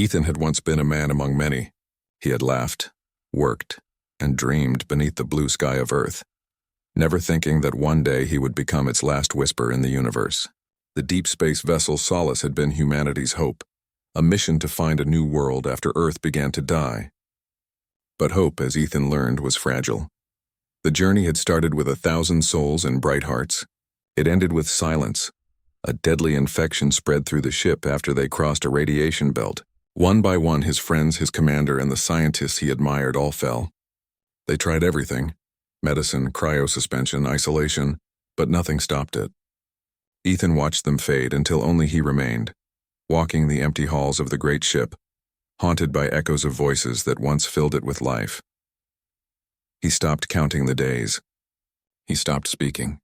Ethan had once been a man among many. He had laughed, worked, and dreamed beneath the blue sky of Earth, never thinking that one day he would become its last whisper in the universe. The deep space vessel Solace had been humanity's hope, a mission to find a new world after Earth began to die. But hope, as Ethan learned, was fragile. The journey had started with 1,000 souls and bright hearts. It ended with silence. A deadly infection spread through the ship after they crossed a radiation belt. One by one, his friends, his commander, and the scientists he admired all fell. They tried everything: medicine, cryosuspension, isolation, but nothing stopped it. Ethan watched them fade until only he remained, walking the empty halls of the great ship, haunted by echoes of voices that once filled it with life. He stopped counting the days. He stopped speaking.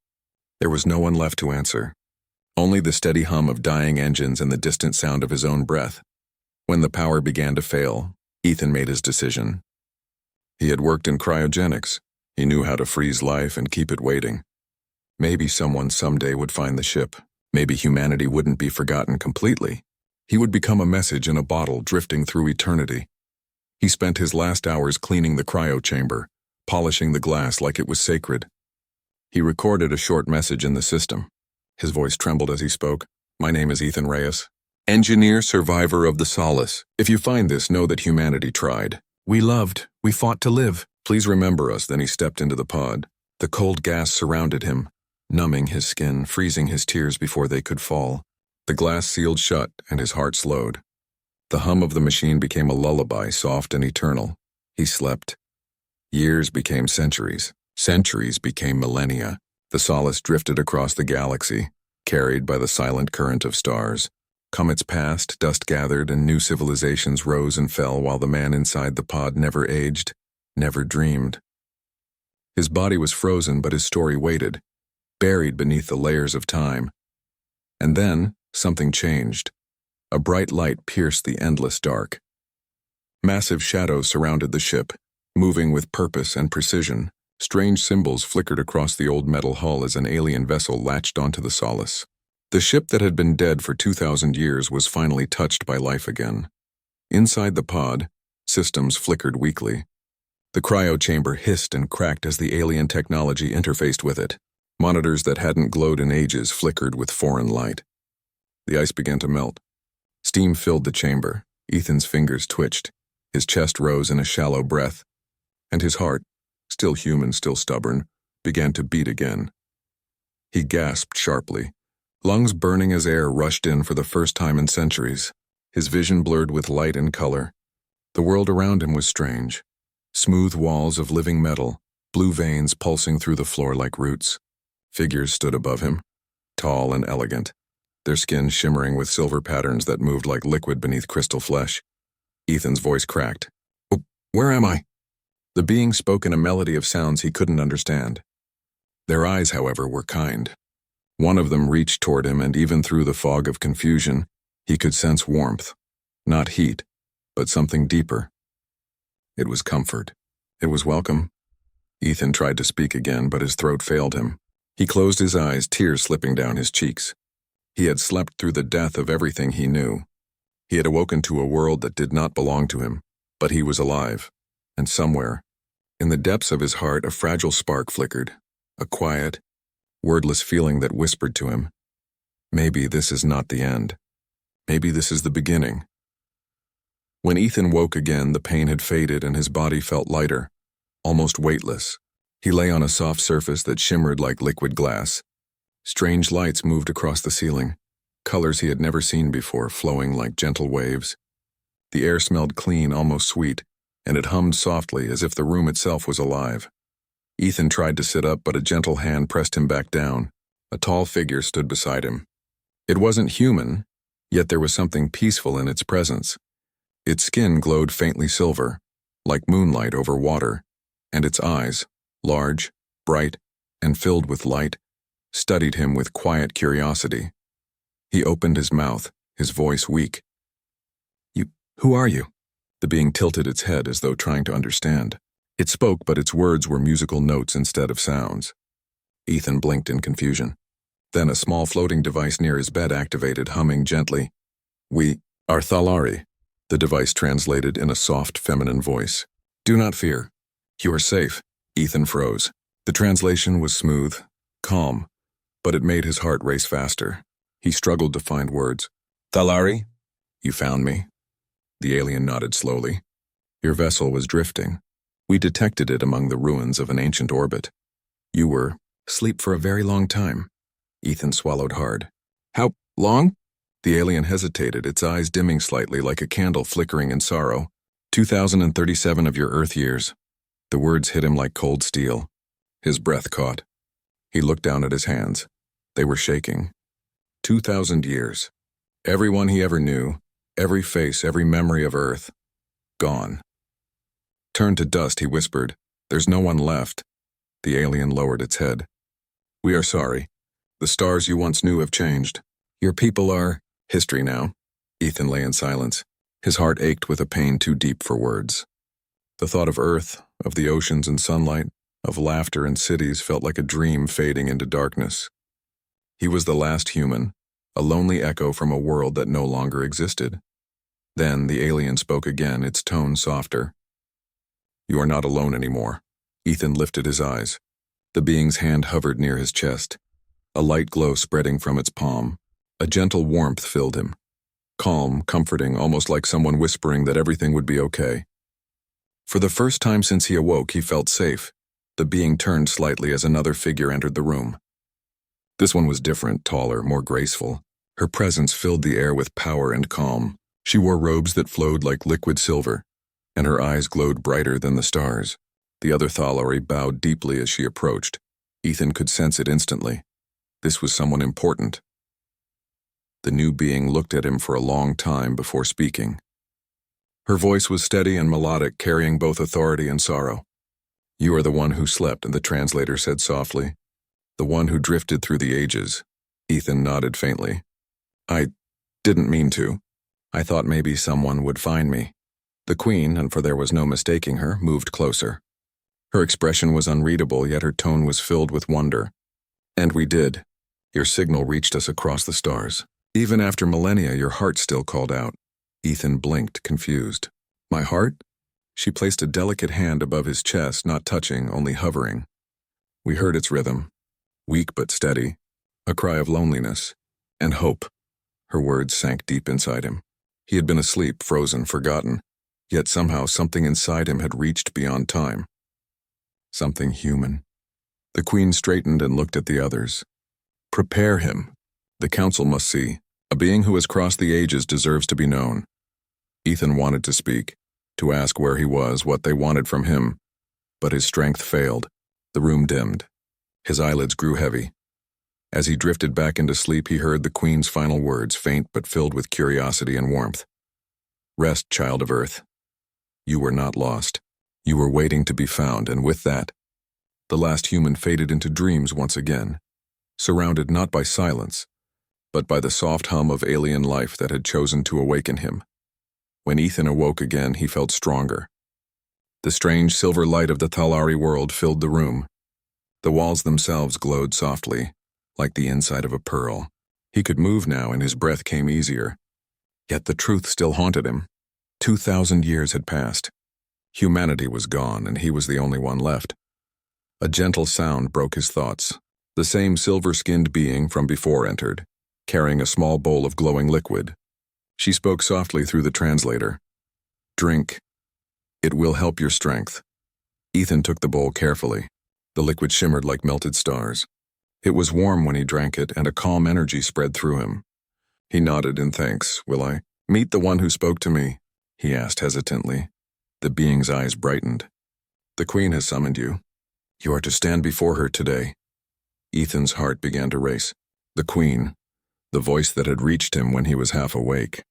There was no one left to answer, only the steady hum of dying engines and the distant sound of his own breath. When the power began to fail, Ethan made his decision. He had worked in cryogenics. He knew how to freeze life and keep it waiting. Maybe someone someday would find the ship. Maybe humanity wouldn't be forgotten completely. He would become a message in a bottle drifting through eternity. He spent his last hours cleaning the cryo chamber, polishing the glass like it was sacred. He recorded a short message in the system. His voice trembled as he spoke. "My name is Ethan Reyes, engineer, survivor of the Solace. If you find this, know that humanity tried. We loved. We fought to live. Please remember us." Then he stepped into the pod. The cold gas surrounded him, numbing his skin, freezing his tears before they could fall. The glass sealed shut, and his heart slowed. The hum of the machine became a lullaby, soft and eternal. He slept. Years became centuries. Centuries became millennia. The Solace drifted across the galaxy, carried by the silent current of stars. Comets passed, dust gathered, and new civilizations rose and fell while the man inside the pod never aged, never dreamed. His body was frozen, but his story waited, buried beneath the layers of time. And then, something changed. A bright light pierced the endless dark. Massive shadows surrounded the ship, moving with purpose and precision. Strange symbols flickered across the old metal hull as an alien vessel latched onto the Solace. The ship that had been dead for 2,000 years was finally touched by life again. Inside the pod, systems flickered weakly. The cryo chamber hissed and cracked as the alien technology interfaced with it. Monitors that hadn't glowed in ages flickered with foreign light. The ice began to melt. Steam filled the chamber. Ethan's fingers twitched. His chest rose in a shallow breath. And his heart, still human, still stubborn, began to beat again. He gasped sharply, lungs burning as air rushed in for the first time in centuries. His vision blurred with light and color. The world around him was strange. Smooth walls of living metal, blue veins pulsing through the floor like roots. Figures stood above him, tall and elegant, their skin shimmering with silver patterns that moved like liquid beneath crystal flesh. Ethan's voice cracked. "Oh, where am I?" The being spoke in a melody of sounds he couldn't understand. Their eyes, however, were kind. One of them reached toward him, and even through the fog of confusion, he could sense warmth. Not heat, but something deeper. It was comfort. It was welcome. Ethan tried to speak again, but his throat failed him. He closed his eyes, tears slipping down his cheeks. He had slept through the death of everything he knew. He had awoken to a world that did not belong to him, but he was alive. And somewhere, in the depths of his heart, a fragile spark flickered, a quiet, wordless feeling that whispered to him, maybe this is not the end. Maybe this is the beginning. When Ethan woke again, the pain had faded and his body felt lighter, almost weightless. He lay on a soft surface that shimmered like liquid glass. Strange lights moved across the ceiling, colors he had never seen before, flowing like gentle waves. The air smelled clean, almost sweet, and it hummed softly as if the room itself was alive. Ethan tried to sit up, but a gentle hand pressed him back down. A tall figure stood beside him. It wasn't human, yet there was something peaceful in its presence. Its skin glowed faintly silver, like moonlight over water, and its eyes, large, bright, and filled with light, studied him with quiet curiosity. He opened his mouth, his voice weak. Who are you?" The being tilted its head as though trying to understand. It spoke, but its words were musical notes instead of sounds. Ethan blinked in confusion. Then a small floating device near his bed activated, humming gently. "We are Thalari. The device translated in a soft, feminine voice. "Do not fear. You are safe." Ethan froze. The translation was smooth, calm, but it made his heart race faster. He struggled to find words. "Thalari? You found me?" The alien nodded slowly. "Your vessel was drifting. We detected it among the ruins of an ancient orbit. You were asleep for a very long time." Ethan swallowed hard. "How long?" The alien hesitated, its eyes dimming slightly like a candle flickering in sorrow. 2037 of your Earth years." The words hit him like cold steel. His breath caught. He looked down at his hands. They were shaking. 2,000 years. Everyone he ever knew, every face, every memory of Earth, gone. "Turned to dust," he whispered. "There's no one left." The alien lowered its head. "We are sorry. The stars you once knew have changed. Your people are history now." Ethan lay in silence. His heart ached with a pain too deep for words. The thought of Earth, of the oceans and sunlight, of laughter and cities felt like a dream fading into darkness. He was the last human, a lonely echo from a world that no longer existed. Then the alien spoke again, its tone softer. "You are not alone anymore." Ethan lifted his eyes. The being's hand hovered near his chest, a light glow spreading from its palm. A gentle warmth filled him. Calm, comforting, almost like someone whispering that everything would be okay. For the first time since he awoke, he felt safe. The being turned slightly as another figure entered the room. This one was different, taller, more graceful. Her presence filled the air with power and calm. She wore robes that flowed like liquid silver, and her eyes glowed brighter than the stars. The other Thalari bowed deeply as she approached. Ethan could sense it instantly. This was someone important. The new being looked at him for a long time before speaking. Her voice was steady and melodic, carrying both authority and sorrow. "You are the one who slept," the translator said softly. "The one who drifted through the ages." Ethan nodded faintly. "I didn't mean to. I thought maybe someone would find me." The queen, and for there was no mistaking her, moved closer. Her expression was unreadable, yet her tone was filled with wonder. "And we did. Your signal reached us across the stars. Even after millennia, your heart still called out." Ethan blinked, confused. "My heart?" She placed a delicate hand above his chest, not touching, only hovering. We heard its rhythm, weak but steady, a cry of loneliness and hope. Her words sank deep inside him. He had been asleep, frozen, forgotten, yet somehow something inside him had reached beyond time. Something human. The queen straightened and looked at the others. "Prepare him. The council must see. A being who has crossed the ages deserves to be known." Ethan wanted to speak, to ask where he was, what they wanted from him, but his strength failed. The room dimmed. His eyelids grew heavy. As he drifted back into sleep, he heard the queen's final words, faint but filled with curiosity and warmth. "Rest, child of Earth. You were not lost. You were waiting to be found," and with that, the last human faded into dreams once again, surrounded not by silence, but by the soft hum of alien life that had chosen to awaken him. When Ethan awoke again, he felt stronger. The strange silver light of the Thalari world filled the room. The walls themselves glowed softly, like the inside of a pearl. He could move now, and his breath came easier. Yet the truth still haunted him. 2,000 years had passed. Humanity was gone, and he was the only one left. A gentle sound broke his thoughts. The same silver-skinned being from before entered, carrying a small bowl of glowing liquid. She spoke softly through the translator. "Drink. It will help your strength." Ethan took the bowl carefully. The liquid shimmered like melted stars. It was warm when he drank it, and a calm energy spread through him. He nodded in thanks. "Will I meet the one who spoke to me?" he asked hesitantly. The being's eyes brightened. "The queen has summoned you. You are to stand before her today." Ethan's heart began to race. The queen, the voice that had reached him when he was half awake.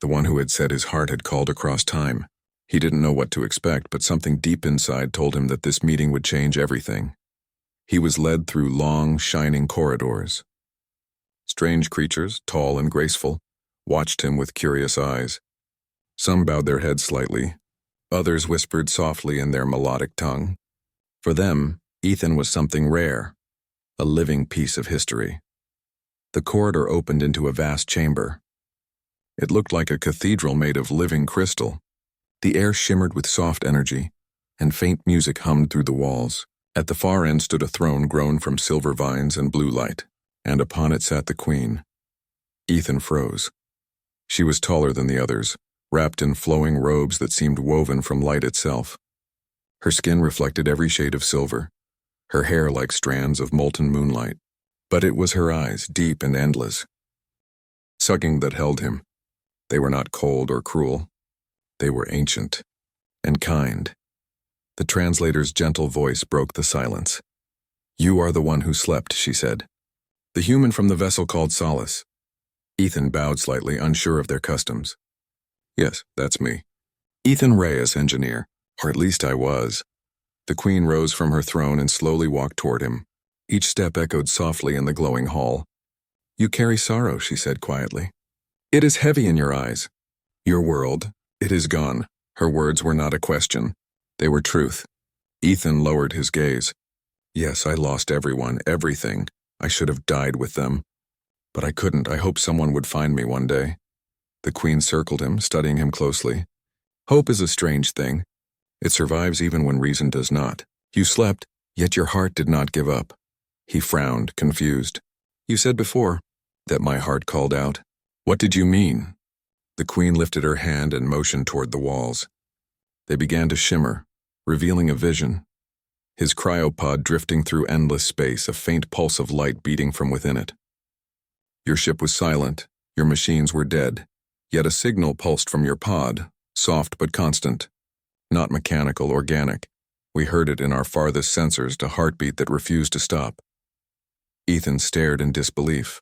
The one who had said his heart had called across time. He didn't know what to expect, but something deep inside told him that this meeting would change everything. He was led through long, shining corridors. Strange creatures, tall and graceful, watched him with curious eyes. Some bowed their heads slightly. Others whispered softly in their melodic tongue. For them, Ethan was something rare, a living piece of history. The corridor opened into a vast chamber. It looked like a cathedral made of living crystal. The air shimmered with soft energy, and faint music hummed through the walls. At the far end stood a throne grown from silver vines and blue light, and upon it sat the queen. Ethan froze. She was taller than the others, wrapped in flowing robes that seemed woven from light itself. Her skin reflected every shade of silver, her hair like strands of molten moonlight. But it was her eyes, deep and endless, sucking, that held him. They were not cold or cruel. They were ancient and kind. The translator's gentle voice broke the silence. "You are the one who slept," she said. "The human from the vessel called Solace." Ethan bowed slightly, unsure of their customs. "Yes, that's me. Ethan Reyes, engineer, or at least I was." The queen rose from her throne and slowly walked toward him. Each step echoed softly in the glowing hall. "You carry sorrow," she said quietly. "It is heavy in your eyes. Your world, it is gone." Her words were not a question. They were truth. Ethan lowered his gaze. "Yes, I lost everyone, everything. I should have died with them. But I couldn't. I hoped someone would find me one day." The queen circled him, studying him closely. "Hope is a strange thing. It survives even when reason does not. You slept, yet your heart did not give up." He frowned, confused. "You said before that my heart called out. What did you mean?" The queen lifted her hand and motioned toward the walls. They began to shimmer, revealing a vision. His cryopod drifting through endless space, a faint pulse of light beating from within it. Your ship was silent, your machines were dead, yet a signal pulsed from your pod, soft but constant. Not mechanical, organic. We heard it in our farthest sensors, a heartbeat that refused to stop. Ethan stared in disbelief.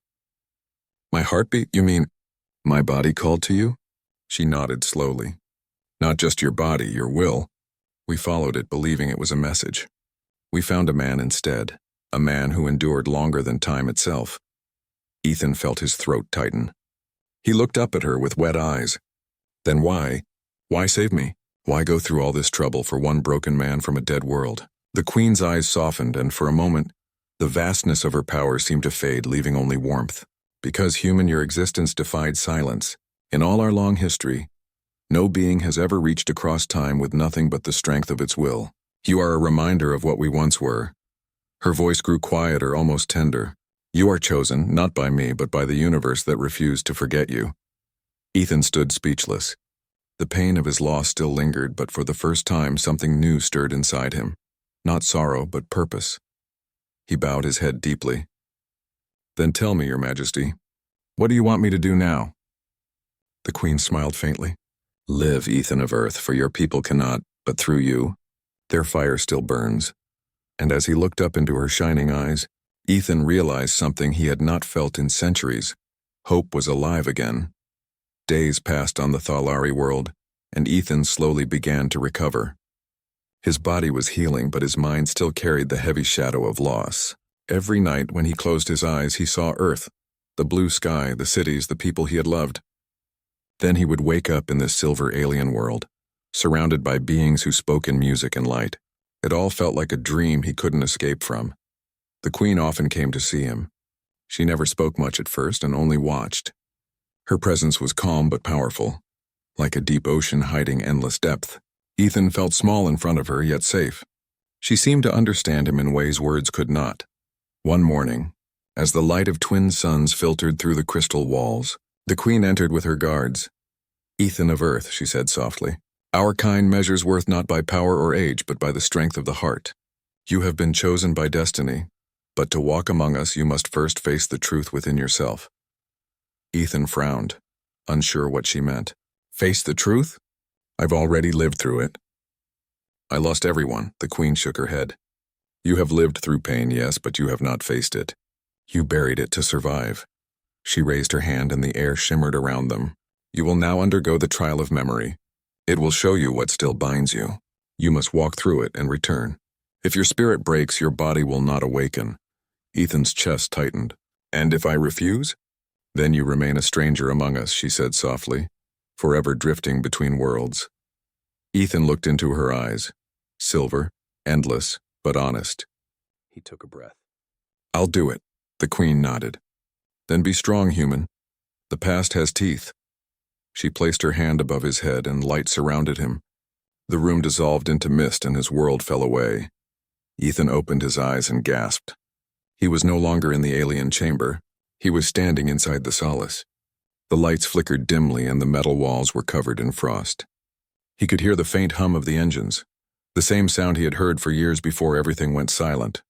"My heartbeat? You mean my body called to you?" She nodded slowly. "Not just your body, your will. We followed it, believing it was a message. We found a man instead, a man who endured longer than time itself." Ethan felt his throat tighten. He looked up at her with wet eyes. "Then why? Why save me? Why go through all this trouble for one broken man from a dead world?" The queen's eyes softened, and for a moment, the vastness of her power seemed to fade, leaving only warmth. "Because, human, your existence defied silence. In all our long history, no being has ever reached across time with nothing but the strength of its will. You are a reminder of what we once were." Her voice grew quieter, almost tender. "You are chosen, not by me, but by the universe that refused to forget you." Ethan stood speechless. The pain of his loss still lingered, but for the first time something new stirred inside him. Not sorrow, but purpose. He bowed his head deeply. "Then tell me, Your Majesty, what do you want me to do now?" The queen smiled faintly. "Live, Ethan of Earth, for your people cannot, but through you, their fire still burns." And as he looked up into her shining eyes, Ethan realized something he had not felt in centuries. Hope was alive again. Days passed on the Thalari world, and Ethan slowly began to recover. His body was healing, but his mind still carried the heavy shadow of loss. Every night when he closed his eyes, he saw Earth, the blue sky, the cities, the people he had loved. Then he would wake up in this silver alien world, surrounded by beings who spoke in music and light. It all felt like a dream he couldn't escape from. The queen often came to see him. She never spoke much at first and only watched. Her presence was calm but powerful, like a deep ocean hiding endless depth. Ethan felt small in front of her, yet safe. She seemed to understand him in ways words could not. One morning, as the light of twin suns filtered through the crystal walls, the queen entered with her guards. "Ethan of Earth," she said softly, "our kind measures worth not by power or age, but by the strength of the heart. You have been chosen by destiny, but to walk among us you must first face the truth within yourself." Ethan frowned, unsure what she meant. "Face the truth? I've already lived through it." "I lost everyone," the queen shook her head. "You have lived through pain, yes, but you have not faced it. You buried it to survive." She raised her hand and the air shimmered around them. "You will now undergo the trial of memory. It will show you what still binds you. You must walk through it and return. If your spirit breaks, your body will not awaken." Ethan's chest tightened. "And if I refuse?" "Then you remain a stranger among us," she said softly, "forever drifting between worlds." Ethan looked into her eyes, silver, endless, but honest. He took a breath. "I'll do it," the queen nodded. "Then be strong, human. The past has teeth. She placed her hand above his head and light surrounded him. The room dissolved into mist and his world fell away. Ethan opened his eyes and gasped. He was no longer in the alien chamber. He was standing inside the solace. The lights flickered dimly and the metal walls were covered in frost. He could hear the faint hum of the engines, the same sound he had heard for years before everything went silent.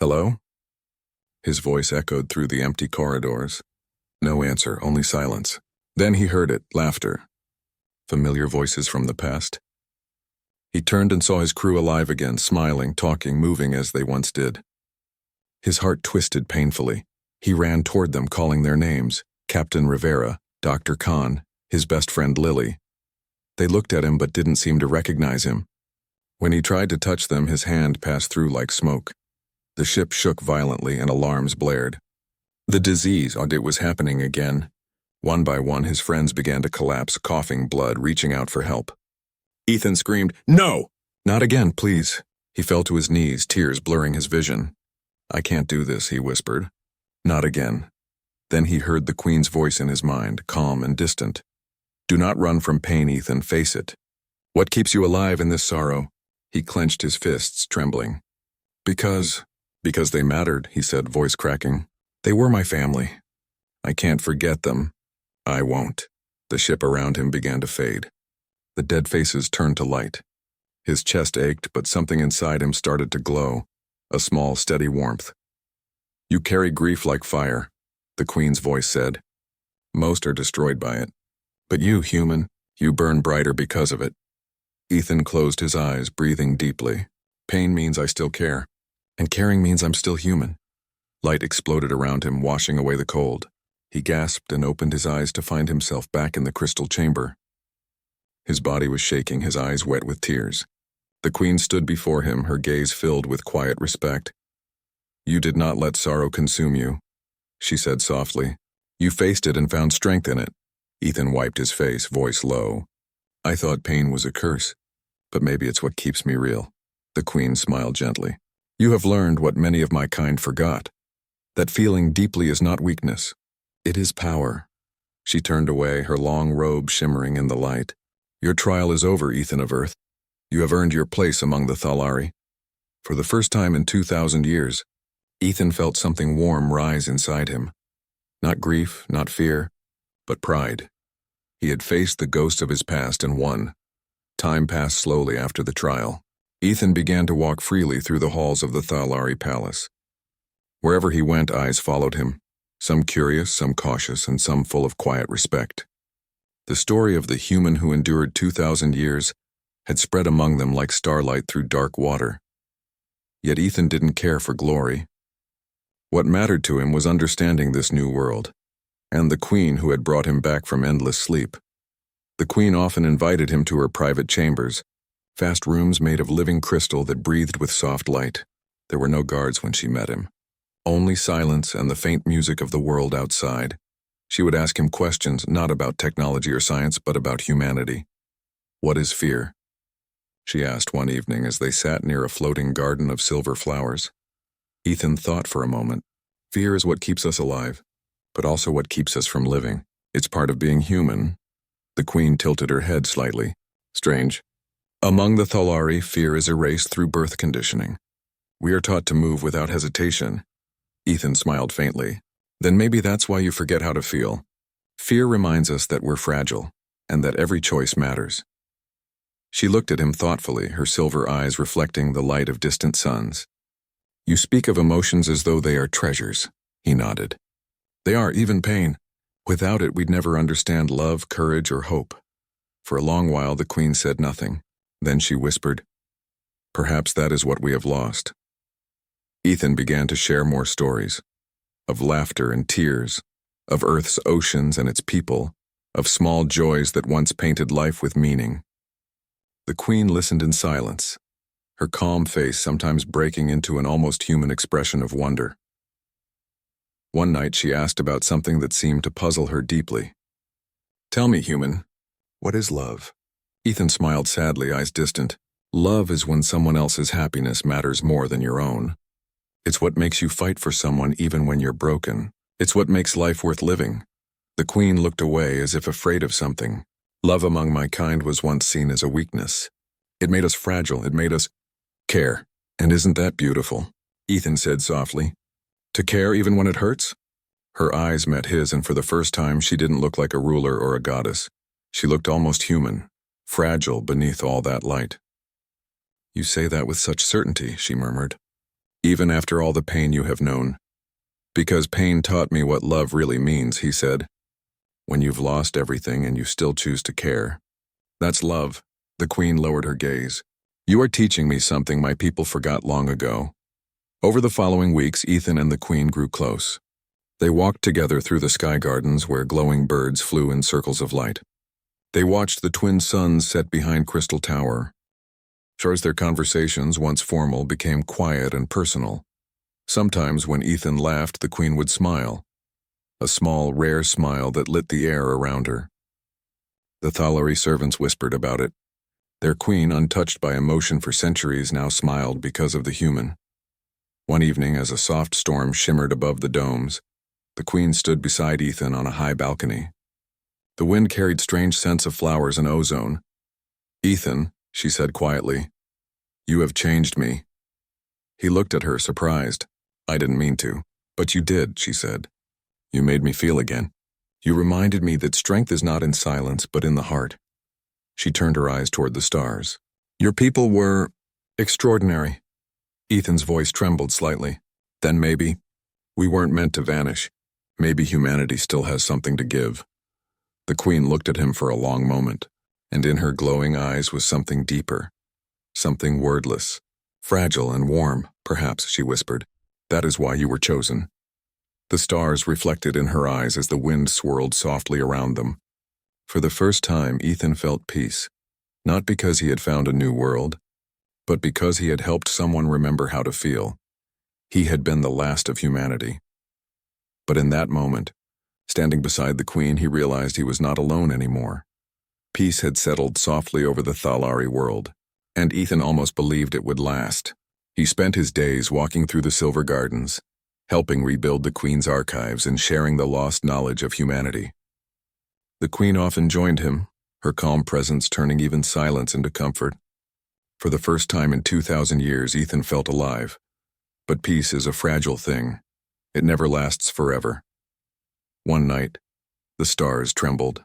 "Hello?" His voice echoed through the empty corridors. No answer, only silence. Then he heard it, laughter. Familiar voices from the past. He turned and saw his crew alive again, smiling, talking, moving as they once did. His heart twisted painfully. He ran toward them, calling their names: Captain Rivera, Dr. Khan, his best friend Lily. They looked at him but didn't seem to recognize him. When he tried to touch them, his hand passed through like smoke. The ship shook violently and alarms blared. The disease, it was happening again. One by one, his friends began to collapse, coughing blood, reaching out for help. Ethan screamed, "No! Not again, please." He fell to his knees, tears blurring his vision. "I can't do this," he whispered. "Not again." Then he heard the Queen's voice in his mind, calm and distant. "Do not run from pain, Ethan, face it. What keeps you alive in this sorrow?" He clenched his fists, trembling. Because they mattered," he said, voice cracking. "They were my family. I can't forget them. I won't." The ship around him began to fade. The dead faces turned to light. His chest ached, but something inside him started to glow, a small, steady warmth. "You carry grief like fire," the Queen's voice said. "Most are destroyed by it. But you, human, you burn brighter because of it." Ethan closed his eyes, breathing deeply. "Pain means I still care, and caring means I'm still human." Light exploded around him, washing away the cold. He gasped and opened his eyes to find himself back in the crystal chamber. His body was shaking, his eyes wet with tears. The Queen stood before him, her gaze filled with quiet respect. "You did not let sorrow consume you," she said softly. "You faced it and found strength in it." Ethan wiped his face, voice low. "I thought pain was a curse, but maybe it's what keeps me real." The Queen smiled gently. "You have learned what many of my kind forgot, that feeling deeply is not weakness. It is power." She turned away, her long robe shimmering in the light. "Your trial is over, Ethan of Earth. You have earned your place among the Thalari." For the first time in 2,000 years, Ethan felt something warm rise inside him. Not grief, not fear, but pride. He had faced the ghost of his past and won. Time passed slowly after the trial. Ethan began to walk freely through the halls of the Thalari Palace. Wherever he went, eyes followed him, some curious, some cautious, and some full of quiet respect. The story of the human who endured 2,000 years had spread among them like starlight through dark water. Yet Ethan didn't care for glory. What mattered to him was understanding this new world, and the Queen who had brought him back from endless sleep. The Queen often invited him to her private chambers, vast rooms made of living crystal that breathed with soft light. There were no guards when she met him. Only silence and the faint music of the world outside. She would ask him questions not about technology or science, but about humanity. "What is fear?" she asked one evening as they sat near a floating garden of silver flowers. Ethan thought for a moment. Fear is what keeps us alive, but also what keeps us from living. It's part of being human. The Queen tilted her head slightly. "Strange. Among the Thalari, fear is erased through birth conditioning. We are taught to move without hesitation." Ethan smiled faintly. "Then maybe that's why you forget how to feel. Fear reminds us that we're fragile, and that every choice matters." She looked at him thoughtfully, her silver eyes reflecting the light of distant suns. "You speak of emotions as though they are treasures," he nodded. "They are, even pain. Without it, we'd never understand love, courage, or hope." For a long while, the Queen said nothing. Then she whispered, "Perhaps that is what we have lost." Ethan began to share more stories, of laughter and tears, of Earth's oceans and its people, of small joys that once painted life with meaning. The Queen listened in silence, her calm face sometimes breaking into an almost human expression of wonder. One night she asked about something that seemed to puzzle her deeply. "Tell me, human, what is love?" Ethan smiled sadly, eyes distant. "Love is when someone else's happiness matters more than your own. It's what makes you fight for someone even when you're broken. It's what makes life worth living. The queen looked away as if afraid of something. Love among my kind was once seen as a weakness. It made us fragile, it made us care. And isn't that beautiful? Ethan said softly. To care even when it hurts? Her eyes met his, and for the first time she didn't look like a ruler or a goddess. She looked almost human, fragile beneath all that light. You say that with such certainty, she murmured. Even after all the pain you have known. Because pain taught me what love really means, he said. When you've lost everything and you still choose to care. That's love. The queen lowered her gaze. You are teaching me something my people forgot long ago. Over the following weeks, Ethan and the queen grew close. They walked together through the sky gardens where glowing birds flew in circles of light. They watched the twin suns set behind Crystal Tower. As their conversations, once formal, became quiet and personal. Sometimes when Ethan laughed, the queen would smile. A small, rare smile that lit the air around her. The Thalari servants whispered about it. Their queen, untouched by emotion for centuries, now smiled because of the human. One evening, as a soft storm shimmered above the domes, the queen stood beside Ethan on a high balcony. The wind carried strange scents of flowers and ozone. Ethan, she said quietly, you have changed me. He looked at her, surprised. I didn't mean to. But you did, she said. You made me feel again. You reminded me that strength is not in silence, but in the heart. She turned her eyes toward the stars. Your people were extraordinary. Ethan's voice trembled slightly. Then maybe we weren't meant to vanish. Maybe humanity still has something to give. The queen looked at him for a long moment, and in her glowing eyes was something deeper, something wordless, fragile and warm, perhaps, she whispered. That is why you were chosen. The stars reflected in her eyes as the wind swirled softly around them. For the first time, Ethan felt peace, not because he had found a new world, but because he had helped someone remember how to feel. He had been the last of humanity. But in that moment, standing beside the queen, he realized he was not alone anymore. Peace had settled softly over the Thalari world, and Ethan almost believed it would last. He spent his days walking through the Silver Gardens, helping rebuild the queen's archives and sharing the lost knowledge of humanity. The queen often joined him, her calm presence turning even silence into comfort. For the first time in 2,000 years, Ethan felt alive. But peace is a fragile thing. It never lasts forever. One night, the stars trembled.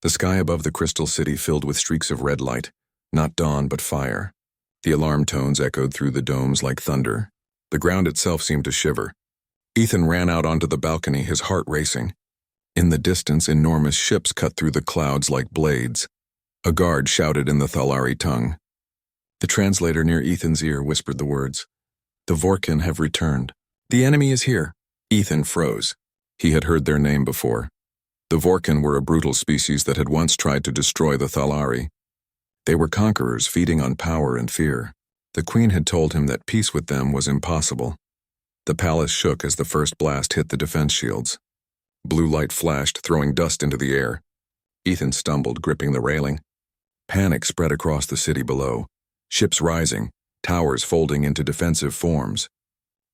The sky above the crystal city filled with streaks of red light, not dawn but fire. The alarm tones echoed through the domes like thunder. The ground itself seemed to shiver. Ethan ran out onto the balcony, his heart racing. In the distance, enormous ships cut through the clouds like blades. A guard shouted in the Thalari tongue. The translator near Ethan's ear whispered the words. The Vorkin have returned. The enemy is here. Ethan froze. He had heard their name before. The Vorkin were a brutal species that had once tried to destroy the Thalari. They were conquerors feeding on power and fear. The queen had told him that peace with them was impossible. The palace shook as the first blast hit the defense shields. Blue light flashed, throwing dust into the air. Ethan stumbled, gripping the railing. Panic spread across the city below. Ships rising, towers folding into defensive forms.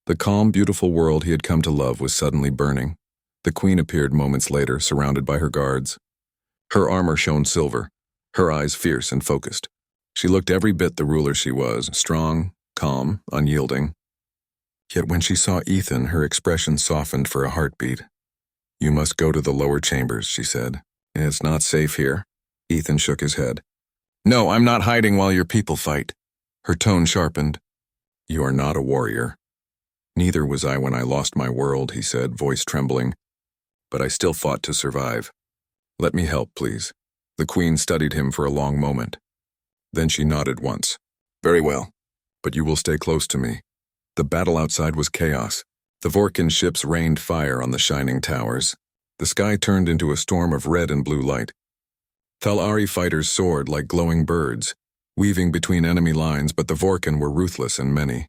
The calm, beautiful world he had come to love was suddenly burning. The queen appeared moments later, surrounded by her guards. Her armor shone silver, her eyes fierce and focused. She looked every bit the ruler she was, strong, calm, unyielding. Yet when she saw Ethan, her expression softened for a heartbeat. You must go to the lower chambers, she said. It's not safe here. Ethan shook his head. No, I'm not hiding while your people fight. Her tone sharpened. You are not a warrior. Neither was I when I lost my world, he said, voice trembling. But I still fought to survive. Let me help, please. The queen studied him for a long moment. Then she nodded once. Very well, but you will stay close to me. The battle outside was chaos. The Vorkin ships rained fire on the shining towers. The sky turned into a storm of red and blue light. Thalari fighters soared like glowing birds, weaving between enemy lines, but the Vorkin were ruthless and many.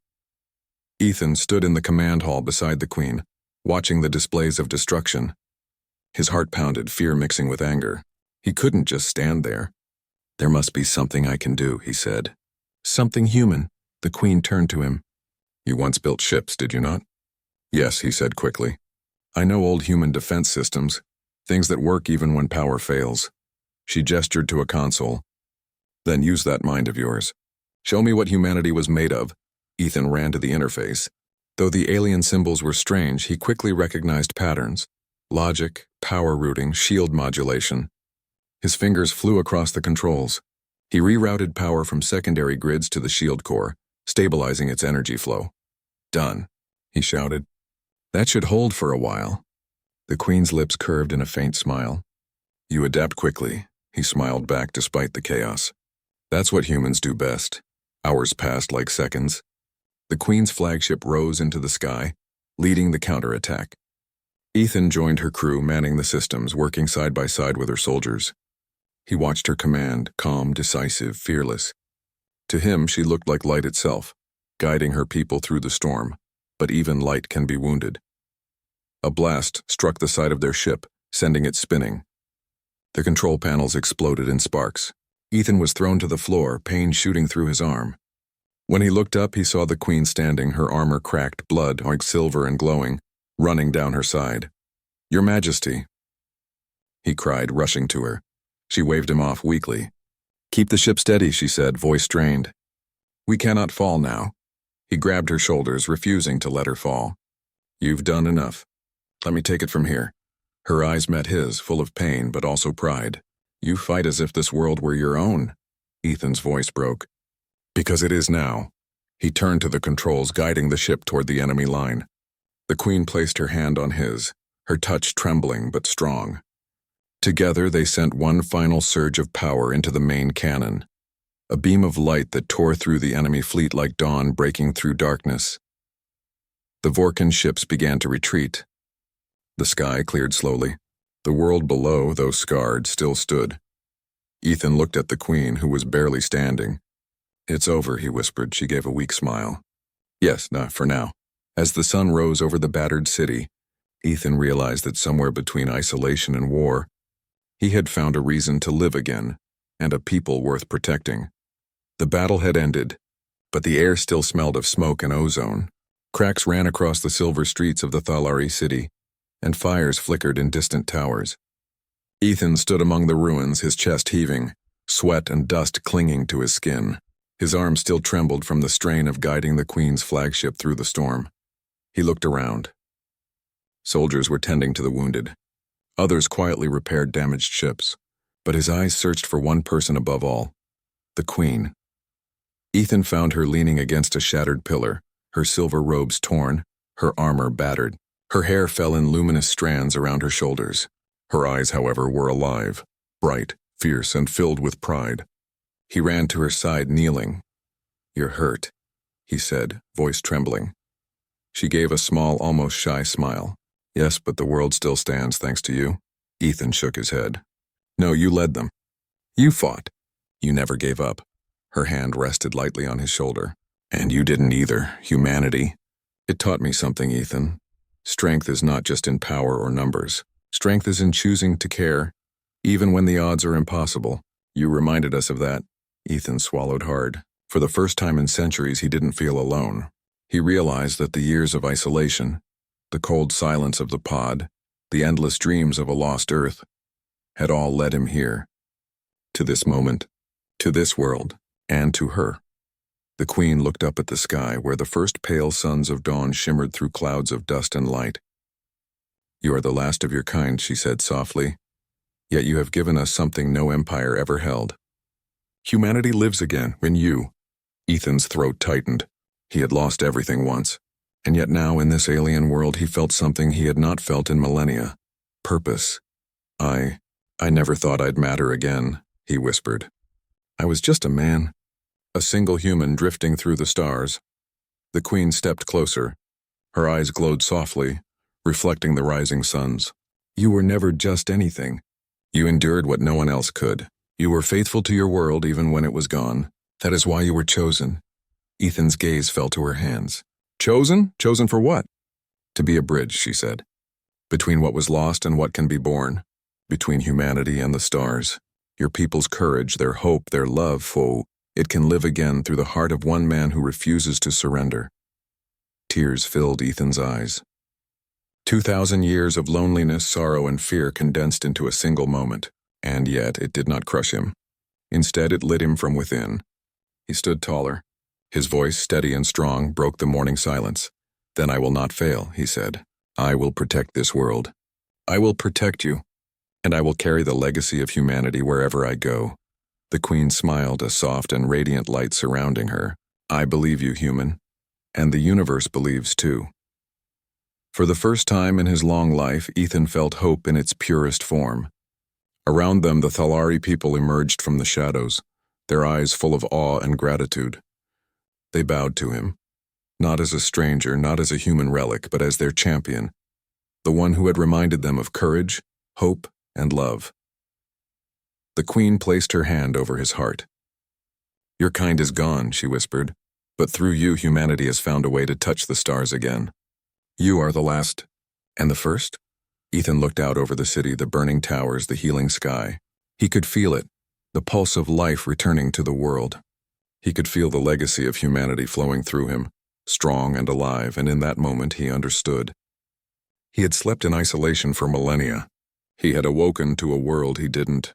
Ethan stood in the command hall beside the queen, watching the displays of destruction. His heart pounded, fear mixing with anger. He couldn't just stand there. There must be something I can do, he said. Something human. The queen turned to him. You once built ships, did you not? Yes, he said quickly. I know old human defense systems. Things that work even when power fails. She gestured to a console. Then use that mind of yours. Show me what humanity was made of. Ethan ran to the interface. Though the alien symbols were strange, he quickly recognized patterns. Logic, power routing, shield modulation. His fingers flew across the controls. He rerouted power from secondary grids to the shield core, stabilizing its energy flow. Done, he shouted. That should hold for a while. The Queen's lips curved in a faint smile. You adapt quickly, he smiled back despite the chaos. That's what humans do best. Hours passed like seconds. The Queen's flagship rose into the sky, leading the counterattack. Ethan joined her crew manning the systems, working side by side with her soldiers. He watched her command, calm, decisive, fearless. To him, she looked like light itself, guiding her people through the storm, but even light can be wounded. A blast struck the side of their ship, sending it spinning. The control panels exploded in sparks. Ethan was thrown to the floor, pain shooting through his arm. When he looked up, he saw the Queen standing, her armor cracked, blood, like silver and glowing, running down her side. Your Majesty, he cried, rushing to her. She waved him off weakly. Keep the ship steady, she said, voice strained. We cannot fall now. He grabbed her shoulders, refusing to let her fall. You've done enough. Let me take it from here. Her eyes met his, full of pain but also pride. You fight as if this world were your own. Ethan's voice broke. Because it is now. He turned to the controls, guiding the ship toward the enemy line. The Queen placed her hand on his, her touch trembling but strong. Together they sent one final surge of power into the main cannon. A beam of light that tore through the enemy fleet like dawn breaking through darkness. The Vorkan ships began to retreat. The sky cleared slowly. The world below, though scarred, still stood. Ethan looked at the Queen, who was barely standing. It's over, he whispered. She gave a weak smile. Yes, for now. As the sun rose over the battered city, Ethan realized that somewhere between isolation and war, he had found a reason to live again, and a people worth protecting. The battle had ended, but the air still smelled of smoke and ozone. Cracks ran across the silver streets of the Thalari city, and fires flickered in distant towers. Ethan stood among the ruins, his chest heaving, sweat and dust clinging to his skin. His arm still trembled from the strain of guiding the Queen's flagship through the storm. He looked around. Soldiers were tending to the wounded. Others quietly repaired damaged ships, but his eyes searched for one person above all, the Queen. Ethan found her leaning against a shattered pillar, her silver robes torn, her armor battered. Her hair fell in luminous strands around her shoulders. Her eyes, however, were alive, bright, fierce, and filled with pride. He ran to her side, kneeling. You're hurt, he said, voice trembling. She gave a small, almost shy smile. Yes, but the world still stands thanks to you. Ethan shook his head. No, you led them. You fought. You never gave up. Her hand rested lightly on his shoulder. And you didn't either, humanity. It taught me something, Ethan. Strength is not just in power or numbers. Strength is in choosing to care, even when the odds are impossible. You reminded us of that. Ethan swallowed hard. For the first time in centuries, he didn't feel alone. He realized that the years of isolation, the cold silence of the pod, the endless dreams of a lost Earth, had all led him here. To this moment, to this world, and to her. The Queen looked up at the sky, where the first pale suns of dawn shimmered through clouds of dust and light. You are the last of your kind, she said softly, yet you have given us something no empire ever held. Humanity lives again when you. Ethan's throat tightened. He had lost everything once, and yet now in this alien world he felt something he had not felt in millennia. Purpose. I never thought I'd matter again, he whispered. I was just a man. A single human drifting through the stars. The Queen stepped closer. Her eyes glowed softly, reflecting the rising suns. You were never just anything. You endured what no one else could. You were faithful to your world even when it was gone. That is why you were chosen. Ethan's gaze fell to her hands. Chosen? Chosen for what? To be a bridge, she said. Between what was lost and what can be born. Between humanity and the stars. Your people's courage, their hope, their love, it can live again through the heart of one man who refuses to surrender. Tears filled Ethan's eyes. 2,000 years of loneliness, sorrow, and fear condensed into a single moment, and yet it did not crush him. Instead, it lit him from within. He stood taller. His voice, steady and strong, broke the morning silence. "Then I will not fail," he said. "I will protect this world. I will protect you, and I will carry the legacy of humanity wherever I go." The Queen smiled, a soft and radiant light surrounding her. "I believe you, human, and the universe believes too." For the first time in his long life, Ethan felt hope in its purest form. Around them, the Thalari people emerged from the shadows, their eyes full of awe and gratitude. They bowed to him, not as a stranger, not as a human relic, but as their champion, the one who had reminded them of courage, hope, and love. The Queen placed her hand over his heart. "Your kind is gone," she whispered, "but through you humanity has found a way to touch the stars again. You are the last, and the first?" Ethan looked out over the city, the burning towers, the healing sky. He could feel it, the pulse of life returning to the world. He could feel the legacy of humanity flowing through him, strong and alive, and in that moment he understood. He had slept in isolation for millennia. He had awoken to a world he didn't